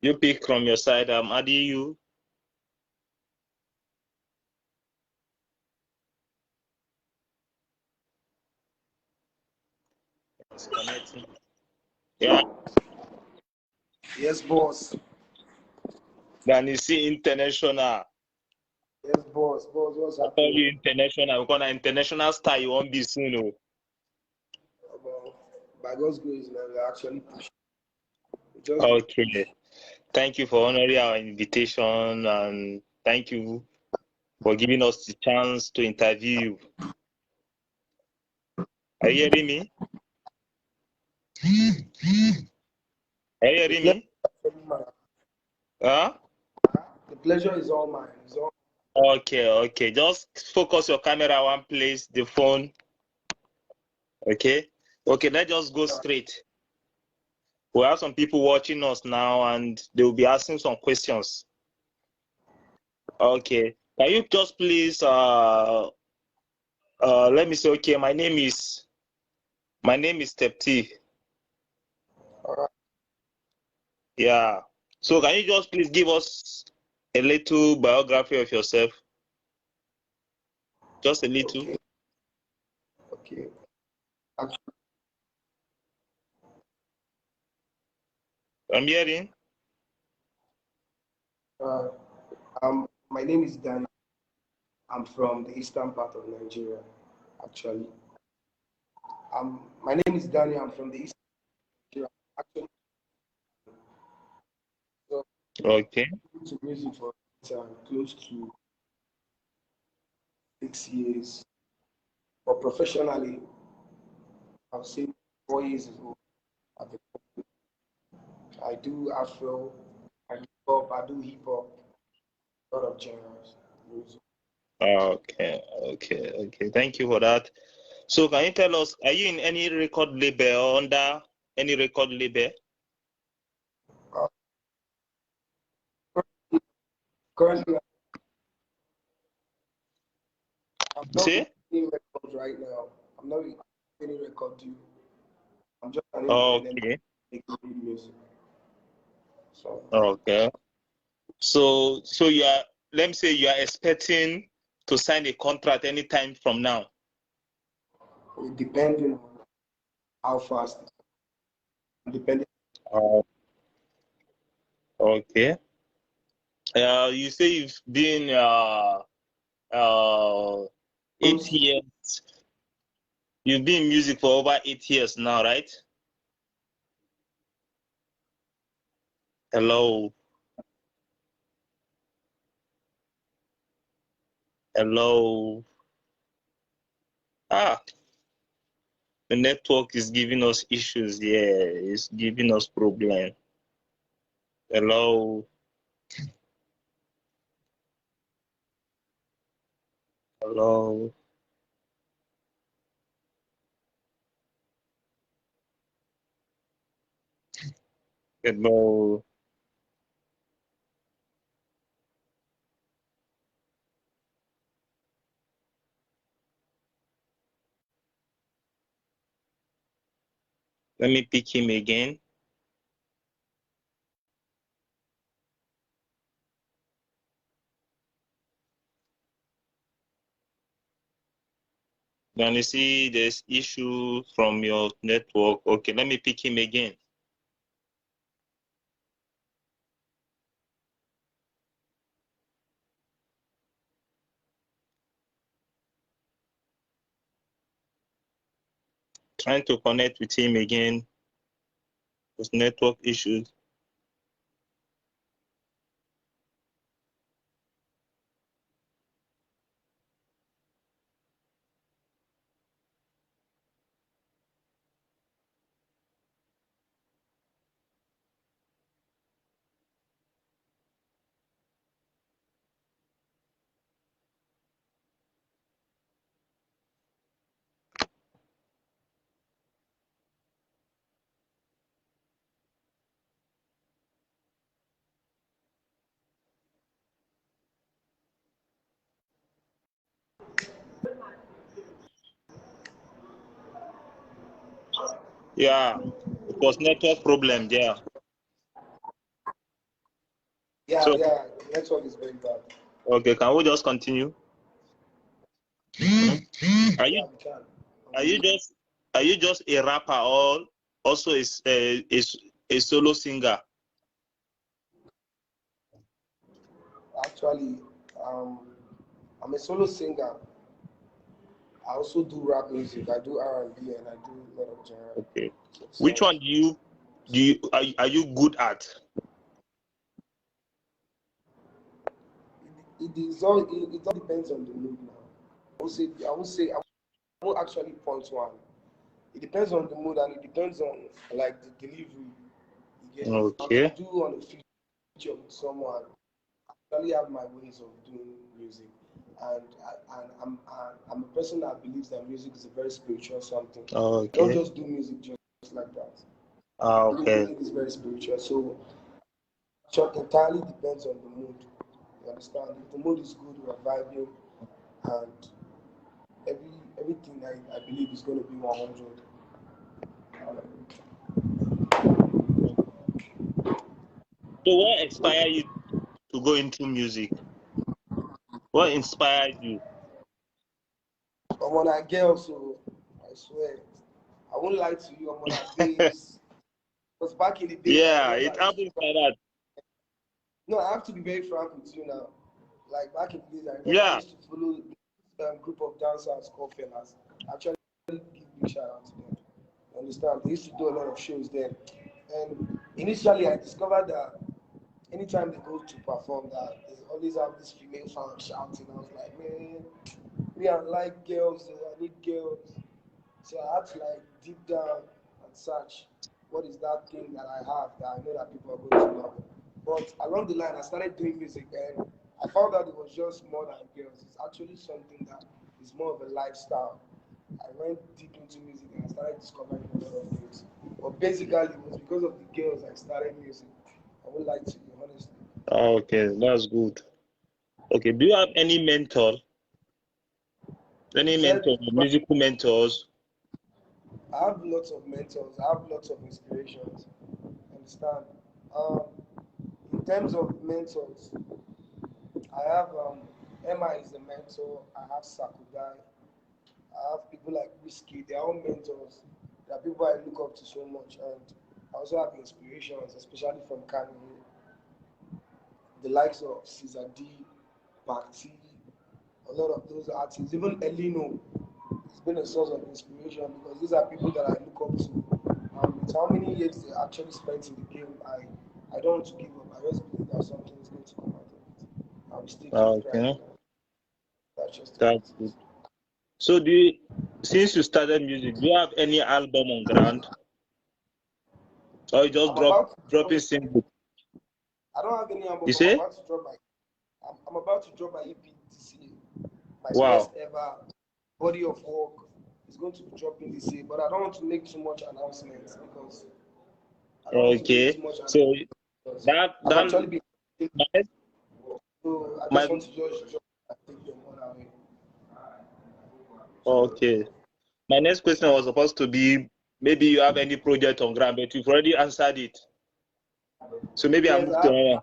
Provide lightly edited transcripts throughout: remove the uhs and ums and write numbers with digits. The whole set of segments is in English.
You pick from your side. I'm adding you. It's connecting. Yeah. Yes, boss. Then you see international. Yes, boss. Boss, what's I tell happening? you international. We're gonna international star. You won't be soon. Oh. Well, by God's grace, now we're actually pushing. Just Okay. Thank you for honoring our invitation, and thank you for giving us the chance to interview you. Are you hearing me? Are you hearing me? Huh? the pleasure is all mine. It's all Okay. Just focus your camera one place, the phone. Okay. Let's just go straight. We have some people watching us now, and they will be asking some questions. Okay. Can you just please let me say, okay, my name is Tepti. all right. Yeah. So can you just please give us a little biography of yourself? Just a little. Okay. Actually, I'm hearing. my name is Dan. I'm from the eastern part of Nigeria, actually. My name is Danny. I'm from the eastern Nigeria. Actually, so Okay. I'm to music for close to 6 years. But professionally, I've seen 4 years ago. At the, I do Afro, I do hip hop, a lot of genres. Music. Okay. Thank you for that. So can you tell us, are you in any record label or under any record label? Uh, Currently, I'm not See? with any records right now. I'm not with any record deal. I'm just an independent Okay. making music. So Okay. So you are, let me say you are expecting to sign a contract anytime from now. it depending on how fast, depending. Oh, okay. You say you've been uh 8 years. You've been in music for over 8 years now, right? Hello. Hello. Ah, the network is giving us issues. Yeah, it's giving us problem. Hello. Hello. Hello. Let me pick him again. Then you see there's issue from your network. Okay, let me pick him again. Trying to connect with him again. There's network issues. Yeah, it was network problem there. Yeah, So, yeah, the network is very bad. okay, can we just continue? Are Yeah, you we can. are you just are you just a rapper or also is a solo singer? Actually, um, I'm a solo singer. I also do rap music. I do R&B, and I do a lot of genre Okay. Which one songs. are you good at? It all depends on the mood now. I won't actually point one. It depends on the mood and it depends on like the delivery. You get to Okay. do on a feature with someone. I actually have my ways of doing music, and I'm a person that believes that music is a very spiritual something. I don't Okay. just do music just like that. Okay. Music is very spiritual, so it entirely depends on the mood. You understand? If the mood is good, we're vibing, and everything I believe is going to be 100. So what inspired you to go into music? What inspired you? I'm on a girl, so I swear, I won't lie to you. I'm on a babes. Because back in the days, I Yeah, remember it I used to. happens like that. No, I have to be very frank with you now. Like back in the days, I remember I Yeah. used to follow a group of dancers called Fellas. Actually, give big shout out to them. You understand? They used to do a lot of shows then. And initially, I discovered that anytime they go to perform, that they always have this female fan shouting. I was like, man, me I like girls, so I need girls. So I had to like deep down and search what is that thing that I have that I know that people are going to love. But along the line, I started doing music and I found out it was just more than girls. It's actually something that is more of a lifestyle. I went deep into music and I started discovering a lot of things. But basically, it was because of the girls I started music. I would like to be honestly. Okay, that's good. Okay, do you have any mentor? You Any said mentor, musical mentors? I have lots of mentors. I have lots of inspirations. Understand? Um, in terms of mentors, I have Emma is a mentor. I have Sakudai. I have people like Whiskey. They are all mentors. They are people I look up to so much, and I also have inspirations, especially from Kano, the likes of Caesar D, Bhakti, a lot of those artists. Even Elino has been a source of inspiration because these are people that I look up to. With how many years they actually spent in the game, I don't want to give up. I just believe that something is going to come out of it. I will still keep grinding. Okay, That's just the way that's it good. is. So since you started music, do you have any album on ground? Or you just I'm about to drop. dropping single? I don't have any album, You but I'm say? about to drop my. I'm about to drop my EP this year. My first Wow. ever body of work is going to be dropping this year, but I don't want to make too much announcements because I don't want to make Okay. too much So announcements because I've that actually been. my next- So I just my want to just drop and take them on away. So okay. My next question was supposed to be maybe you have any project on ground, but you've already answered it. So maybe I yes, move to another.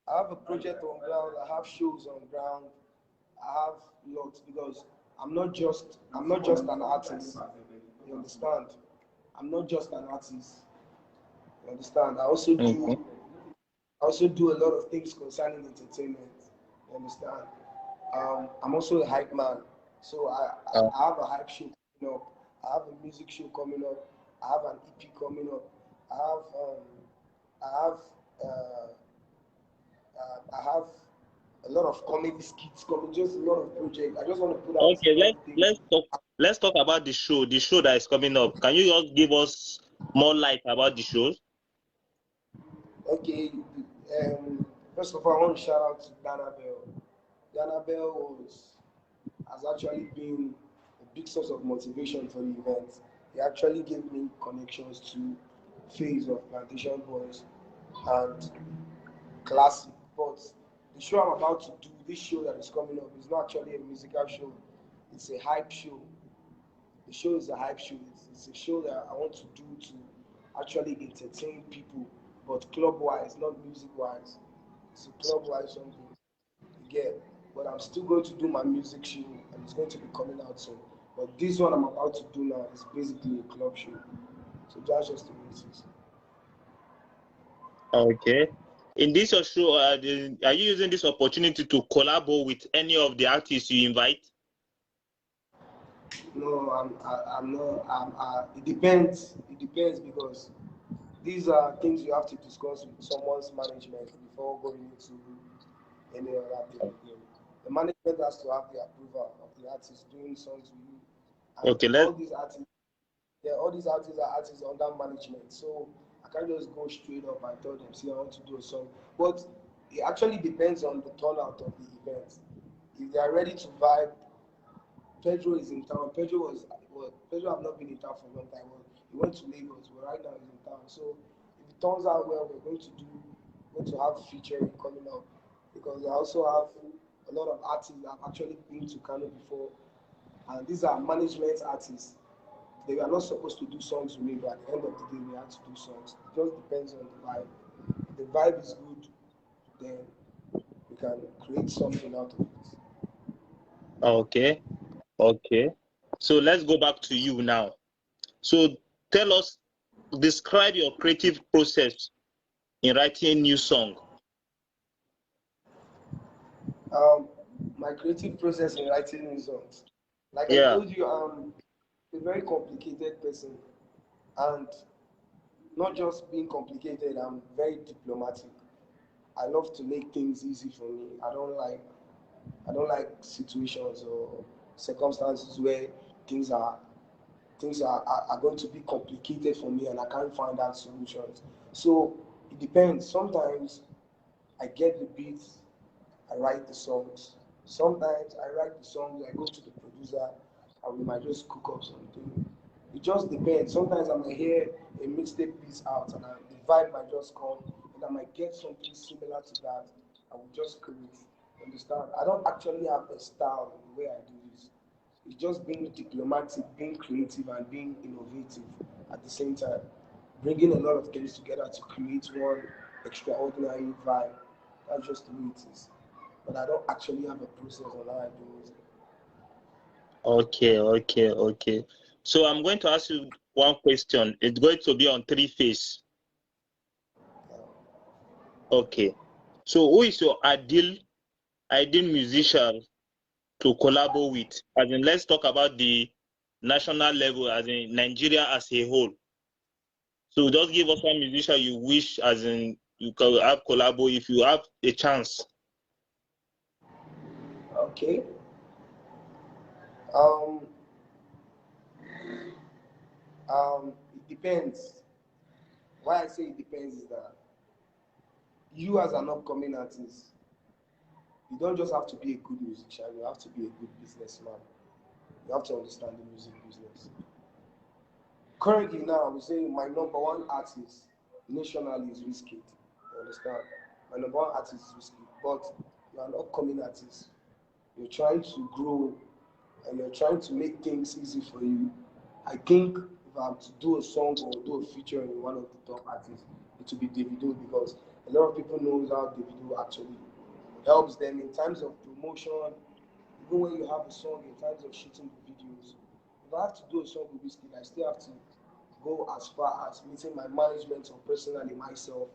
I have a project on ground. I have shows on ground. I have lots because I'm not just an artist. You understand? I'm not just an artist. You understand? Okay. I also do a lot of things concerning entertainment. You understand? I'm also a hype man. So Uh, I have a hype show coming up. I have a music show coming up. I have an EP coming up. I have I have uh, I have a lot of comedy skits coming. Just a lot of projects. I just want to put out okay. everything. Let's talk about the show. The show that is coming up. Can you just give us more light about the show? Okay. First of all, I want to shout out to Dana Bell. Dana Bell has actually been a big source of motivation for the event. He actually gave me connections to Phase of Plantation Boys and Classic. But the show I'm about to do, this show that is coming up, is not actually a musical show. It's a hype show. The show is a hype show. It's a show that I want to do to actually entertain people, but club wise, not music wise. It's a club-wise something. You get. But I'm still going to do my music show, and it's going to be coming out soon. But this one I'm about to do now is basically a club show. So that's just the way it is. Okay. In this your show, are you using this opportunity to collaborate with any of the artists you invite? No, I'm not. it depends. It depends because these are things you have to discuss with someone's management before going into any other thing again. The management has to have the approval of the artist doing songs with you, and Okay, let's all these artists are artists under management. So I can't just go straight up and tell them, see, I want to do a song. But it actually depends on the turnout of the event. If they are ready to vibe, Pedro is in town. Pedro have not been in town for a long time. Well, he went to Lagos, but right now he's in town. So if it turns out well, going to have featuring coming up because I also have a lot of artists that have actually been to Kano before, and these are management artists. They were not supposed to do songs with me, but at the end of the day, we had to do songs. It just depends on the vibe. If the vibe is good, then we can create something out of it. okay. Okay. So let's go back to you now. So tell us, describe your creative process in writing a new song. Um, my creative process in writing new songs. Like I Yeah. told you, I'm a very complicated person, and not just being complicated, I'm very diplomatic. I love to make things easy for me. I don't like situations or circumstances where things are are going to be complicated for me and I can't find out solutions. So it depends. Sometimes I get the beats, I write the songs. Sometimes I write the songs, I go to the producer, and we might just cook up something. It just depends. Sometimes I might hear a mixtape piece out, and the vibe might just come, and I might get something similar to that. I will just create. Understand? I don't actually have a style in the way I do this. It's just being diplomatic, being creative, and being innovative at the same time. Bringing a lot of things together to create one extraordinary vibe. That's just the way it is. But I don't actually have a process on how I do music. Okay, okay, okay. So I'm going to ask you one question. It's going to be on three phase. Okay. So who is your ideal musician to collaborate with? As in, let's talk about the national level, as in Nigeria as a whole. So just give us one musician you wish, as in you can have collabo if you have a chance. Okay. Um, it depends. Why I say it depends is that you as an upcoming artist, you don't just have to be a good musician, you have to be a good businessman. You have to understand the music business. Currently now, I would say my number one artist nationally is Wizkid. You understand? My number one artist is Wizkid. But you're an upcoming artist. You're trying to grow and you're trying to make things easy for you. I think if I'm to do a song or do a feature in one of the top artists, it will be Davido because a lot of people know how Davido actually helps them in terms of promotion, even when you have a song in terms of shooting the videos. If I have to do a song with Wizkid, I still have to go as far as meeting my management or personally myself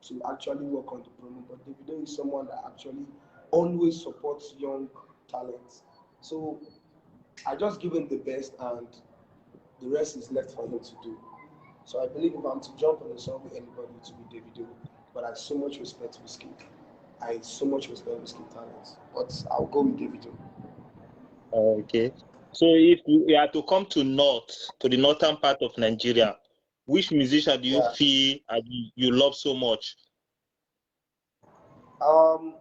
to actually work on the promo. But Davido is someone that actually always supports young talents. So I just give him the best and the rest is left for him to do. So I believe if I'm to jump on a song with anybody, it will be Davido. But I so much respect Wizkid. I so much respect Wizkid talents. But I'll go with Davido. Okay. So if you are to come to the northern part of Nigeria, which musician do you Yeah. feel you love so much? Um,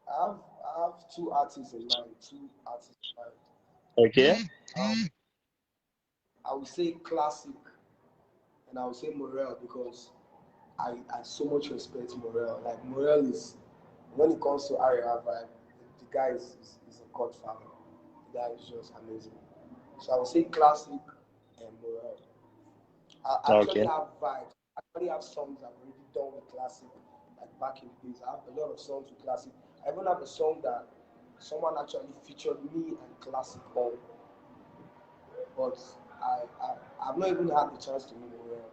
I have two artists in mind. Two artists in mind. Okay. Um, I would say classic, and I would say Morel because I so much respect Morel. Like Morel is when it comes to area vibe, the guy is a godfather. The guy is just amazing. So I would say classic and Morel. I actually Okay. have vibes. I actually have songs I've already done with classic like back in the days. I have a lot of songs with classic. I even have a song that someone actually featured me and classic on, but I've not even had the chance to meet Morel.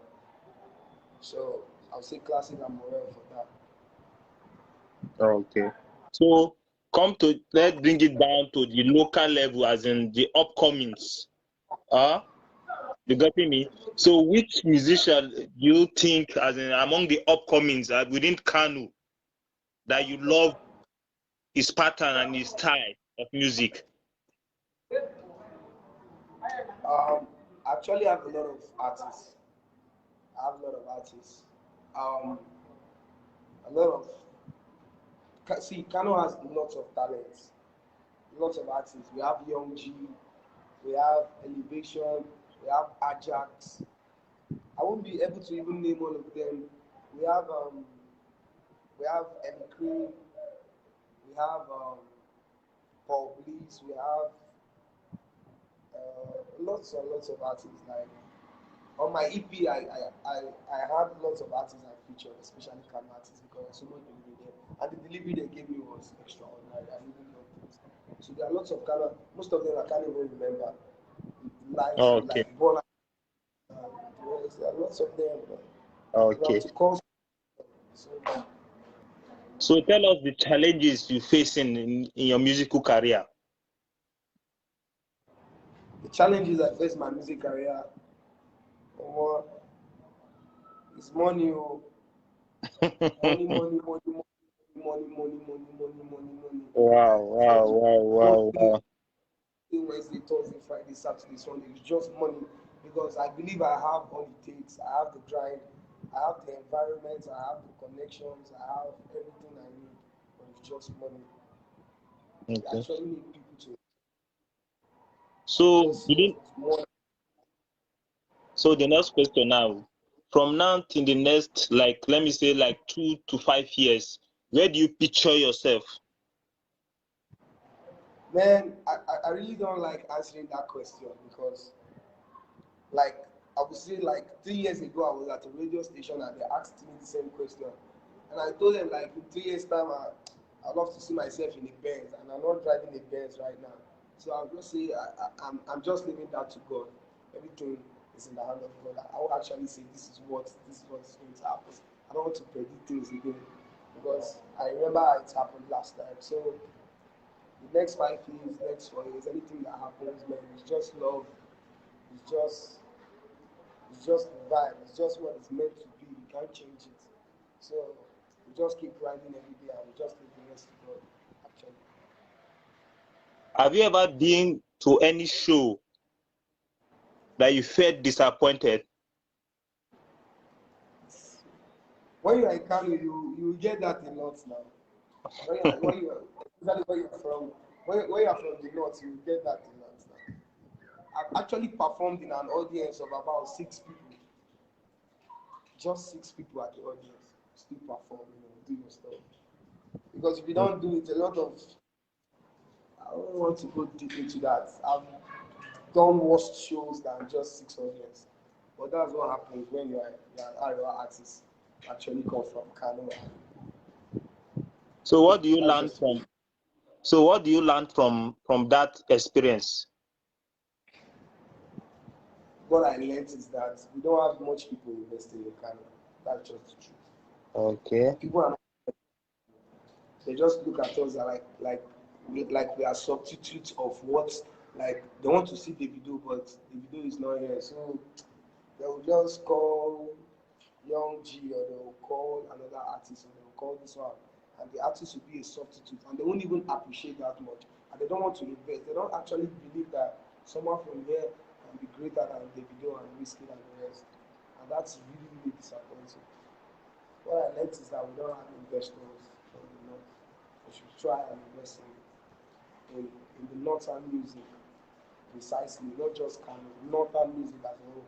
So I'll say classic and Morel for that. Okay. So let's bring it down to the local level, as in the upcomings. You getting me? So which musician do you think, as in among the upcomings within Kano, that you love his pattern and his style of music? Actually, I have a lot of artists. I have a lot of artists. Um, a lot of see, Kano has lots of talents, lots of artists. We have Young G, we have Elevation, we have Ajax. I won't be able to even name all of them. We have um, we have Ellie Cream, we have Paul Bliss, we have lots and lots of artists. Like on my EP, I had lots of artists I featured, especially Kano artists, because so much delivery there. And the delivery they gave me was extraordinary. I really loved it. So there are lots of Kano, most of them I can't even remember. Lines Okay. like Bola, there are lots of them. If I have Okay. to call, so So tell us the challenges you face in your musical career. the challenges I face in my music career, or is money, oh, money, money, money, money, money, money, money, money, money, money. Wow, wow, wow, Don't wow, do wow. Wednesday, Thursday, Friday, Saturday, Sunday. It's just money because I believe I have all it takes. I have the drive, I have the environment, I have the connections, I have everything I need, but it's just money. We Okay. actually need people to So invest you didn't, more. so the next question now, from now to the next, like let me say like 2 to 5 years, where do you picture yourself? Man, I really don't like answering that question because, like, I would say, like, 3 years ago, I was at a radio station and they asked me the same question. And I told them, like, in 3 years' time, I'd love to see myself in a Benz, and I'm not driving a Benz right now. So I'll just say, I'm just leaving that to God. Everything is in the hand of God. I will actually say, this is what's going to happen. I don't want to predict things again because I remember how it happened last time. So the next 5 years, next 4 years, anything that happens, man, it's just love. It's just it's just the vibe. It's just what it's meant to be. You can't change it. So we just keep grinding every day and we just leave the rest to God. Actually, Have you ever been to any show that you felt disappointed? when you are in Kano, you get that a lot now. When you are, especially when you are from when you are from the north, you get that a lot now. I've actually performed in an audience of about 6 people, just 6 people at the audience. Still perform, do your stuff. Because if you don't do it, a lot of I don't want to go deep into that. I've done worse shows than just 6 audience. But that's what happens when you're an Iowa artist. Actually come from Kano. So what do you That's learn just me. from so what do you learn from that experience? What I learned is that we don't have much people investing in Kano. That's just the truth. Okay. People are not, they just look at us like we are substitutes of what, like they want to see the video, but the video is not here. So they will just call Young G, or they will call another artist, or they will call this one, and the artist will be a substitute, and they won't even appreciate that much, and they don't want to invest. They don't actually believe that someone from here can be greater than Davido and Whiskey and the rest, and that's really really disappointing. What I learned is that we don't have investors from the north. We should try and invest in the northern music precisely, not just Kano, northern music as a whole.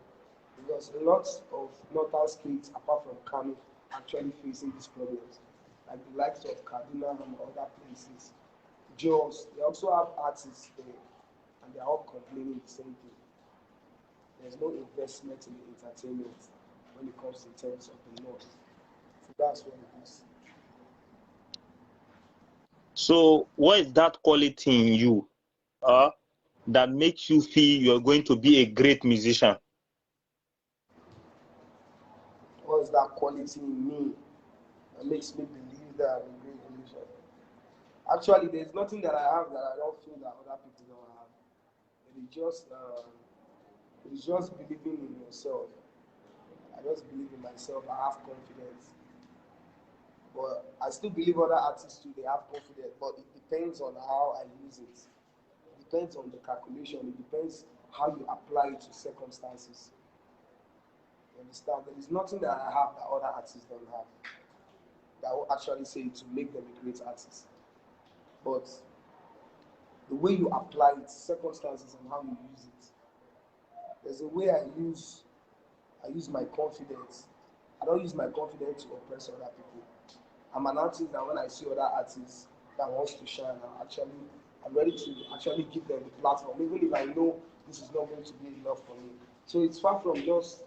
Because a lot of northern states, apart from Kano, actually facing these problems, like the likes of Kaduna and other places. Jos, they also have artists there, and they're all complaining the same thing. There's no investment in the entertainment when it comes in terms of the north. So that's what it is. So what is that quality in you that makes you feel you're going to be a great musician? What's that quality in me that makes me believe that I'm a great musician? Actually, there's nothing that I have that I don't feel that other people don't have. It is just believing in yourself. I just believe in myself. I have confidence. But I still believe other artists too, they have confidence. But it depends on how I use it. It depends on the calculation. It depends how you apply it to circumstances. You understand? There is nothing that I have that other artists don't have that will actually say to make them a great artist. But the way you apply it, circumstances, and how you use it. There's a way I use my confidence. I don't use my confidence to oppress other people. I'm an artist that when I see other artists that wants to shine, I'm ready to actually give them the platform, even if I know this is not going to be enough for me. So it's far from just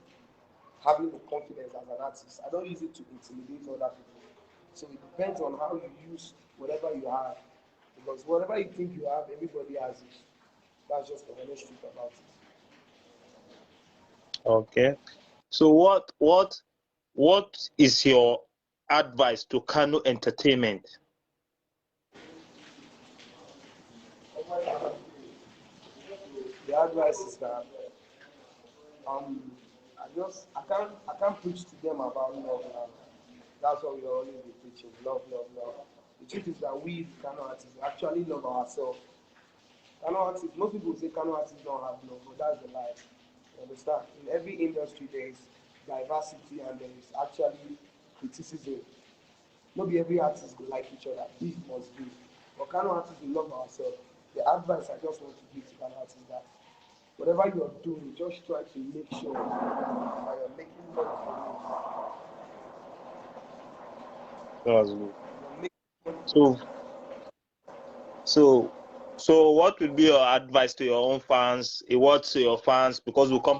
having the confidence as an artist. I don't use it to intimidate other people. So it depends on how you use whatever you have. Because whatever you think you have, everybody has it. That's just the honest truth about it. Okay. So what is your advice to Kano Entertainment? The advice is that I can't preach to them about love now. That's what we always be preaching. Love, love, love. The truth is that we Kano artists actually love ourselves. Kano artists, most people say Kano artists don't have love, but that's the lie. You understand? In every industry there is diversity and there is actually criticism. Not every artist will like each other. Beef must be. But Kano artists we love ourselves. The advice I just want to give to Kano artists is that whatever you're doing, just try to make sure that you're making money for That's good. it. So so so what would be your advice to your own fans? A word to your fans because we've come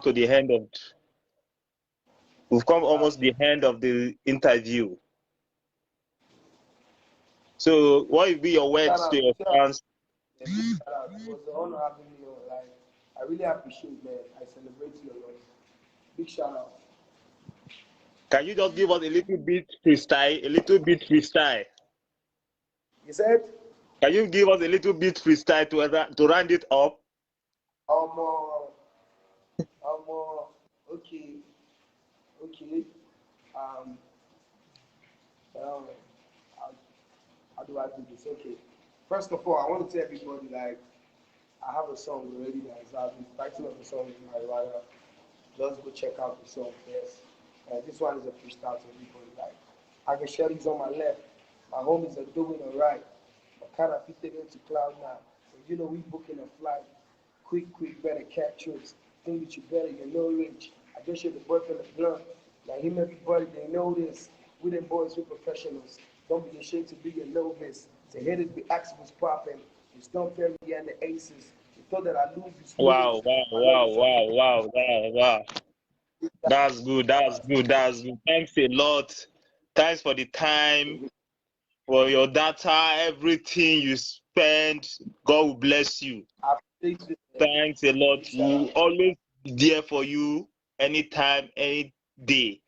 almost the end of the interview. So what would be your Shout words to out, your shout out, fans? big shout out. It was an honor having you. Like, I really appreciate, man. I celebrate you a lot. Big shout out. Can you just give us a little bit freestyle? A little bit freestyle. You said, Can you give us a little bit freestyle to round it up? um, okay, okay. Um, um, how, how do I do this? Okay. First of all, I want to tell everybody, like, I have a song already that is out. The title of the song is Marijuana. Just go check out the song first. This one is a freestyle to everybody. Like, I can share these on my left. My homies are doing alright. My kind of fit into cloud now. So you know we booking a flight. Quick, quick, better catch trips. Think that you better, you know rich. I just share the boyfriend of blunt. Now him everybody, they know this. We them boys, we professionals. Don't be ashamed to be a novice. To hit it, we ask what's popping. It's Don't Perry and the Aces. You thought that I lose, you snooze. Wow, wow, My love wow, is so wow, wow, wow, wow. That's good, that's good, that's good. Thanks a lot. Thanks for the time, for your data, everything you spend. God will bless you. I appreciate it. Thanks a lot. Big shout We'll out. always be there for you anytime, any day.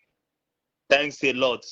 Thanks a lot.